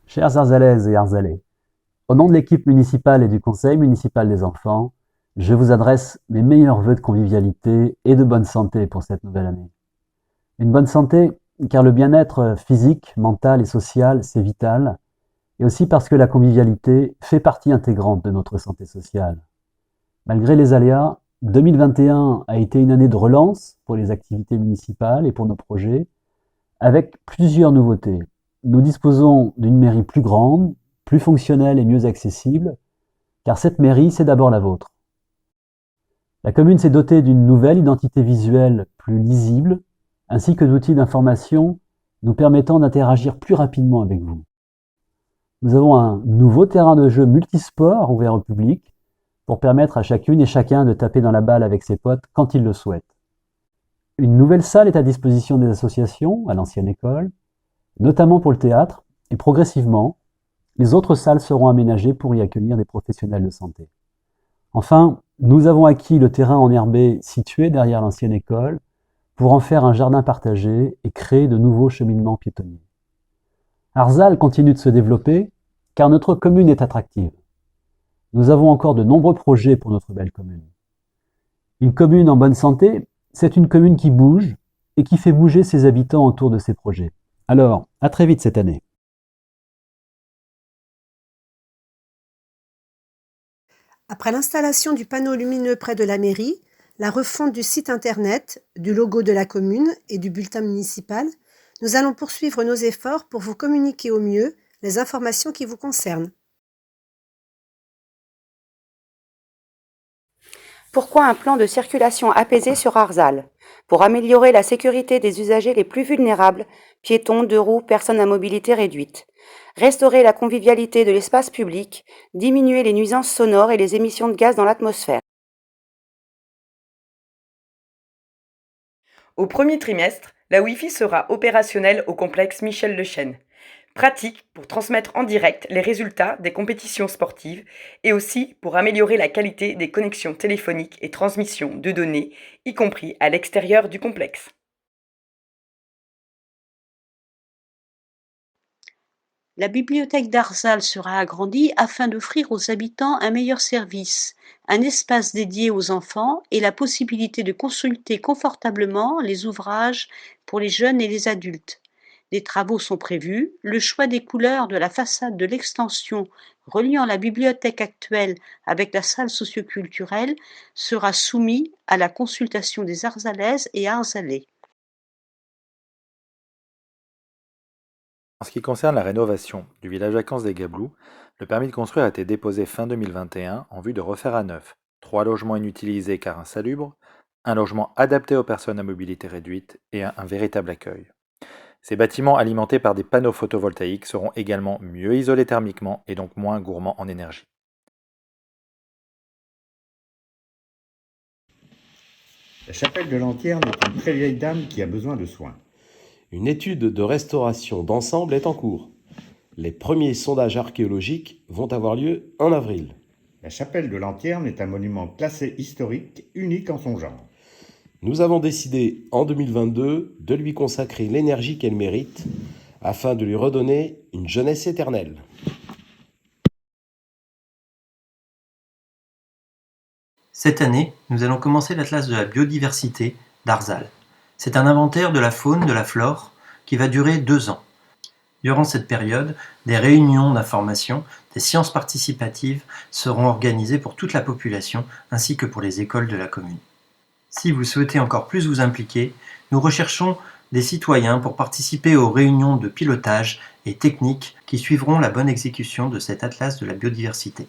Chères Arzalaises et Arzalais, au nom de l'équipe municipale et du conseil municipal des enfants, je vous adresse mes meilleurs vœux de convivialité et de bonne santé pour cette nouvelle année. Une bonne santé, car le bien-être physique, mental et social, c'est vital, et aussi parce que la convivialité fait partie intégrante de notre santé sociale. Malgré les aléas, 2021 a été une année de relance pour les activités municipales et pour nos projets, avec plusieurs nouveautés. Nous disposons d'une mairie plus grande, plus fonctionnelle et mieux accessible, car cette mairie, c'est d'abord la vôtre. La commune s'est dotée d'une nouvelle identité visuelle plus lisible, ainsi que d'outils d'information nous permettant d'interagir plus rapidement avec vous. Nous avons un nouveau terrain de jeu multisport ouvert au public pour permettre à chacune et chacun de taper dans la balle avec ses potes quand il le souhaite. Une nouvelle salle est à disposition des associations à l'ancienne école, notamment pour le théâtre, et progressivement, les autres salles seront aménagées pour y accueillir des professionnels de santé. Enfin, nous avons acquis le terrain enherbé situé derrière l'ancienne école pour en faire un jardin partagé et créer de nouveaux cheminements piétonniers. Arzal continue de se développer car notre commune est attractive. Nous avons encore de nombreux projets pour notre belle commune. Une commune en bonne santé, c'est une commune qui bouge et qui fait bouger ses habitants autour de ses projets. Alors, à très vite cette année. Après l'installation du panneau lumineux près de la mairie, la refonte du site internet, du logo de la commune et du bulletin municipal, nous allons poursuivre nos efforts pour vous communiquer au mieux les informations qui vous concernent. Pourquoi un plan de circulation apaisé sur Arzal? Pour améliorer la sécurité des usagers les plus vulnérables, piétons, deux roues, personnes à mobilité réduite. Restaurer la convivialité de l'espace public, diminuer les nuisances sonores et les émissions de gaz dans l'atmosphère. Au premier trimestre, la Wi-Fi sera opérationnelle au complexe Michel Lechêne. Pratique pour transmettre en direct les résultats des compétitions sportives et aussi pour améliorer la qualité des connexions téléphoniques et transmissions de données, y compris à l'extérieur du complexe. La bibliothèque d'Arzal sera agrandie afin d'offrir aux habitants un meilleur service, un espace dédié aux enfants et la possibilité de consulter confortablement les ouvrages pour les jeunes et les adultes. Des travaux sont prévus, le choix des couleurs de la façade de l'extension reliant la bibliothèque actuelle avec la salle socioculturelle sera soumis à la consultation des Arzalaises et Arzalais. En ce qui concerne la rénovation du village vacances des Gablous, le permis de construire a été déposé fin 2021 en vue de refaire à neuf 3 logements inutilisés car insalubres, un logement adapté aux personnes à mobilité réduite et un véritable accueil. Ces bâtiments alimentés par des panneaux photovoltaïques seront également mieux isolés thermiquement et donc moins gourmands en énergie. La chapelle de l'Antierne est une très vieille dame qui a besoin de soins. Une étude de restauration d'ensemble est en cours. Les premiers sondages archéologiques vont avoir lieu en avril. La chapelle de l'Antierne est un monument classé historique unique en son genre. Nous avons décidé en 2022 de lui consacrer l'énergie qu'elle mérite afin de lui redonner une jeunesse éternelle. Cette année, nous allons commencer l'Atlas de la biodiversité d'Arzal. C'est un inventaire de la faune, de la flore, qui va durer 2 ans. Durant cette période, des réunions d'information, des séances participatives seront organisées pour toute la population ainsi que pour les écoles de la commune. Si vous souhaitez encore plus vous impliquer, nous recherchons des citoyens pour participer aux réunions de pilotage et techniques qui suivront la bonne exécution de cet Atlas de la biodiversité.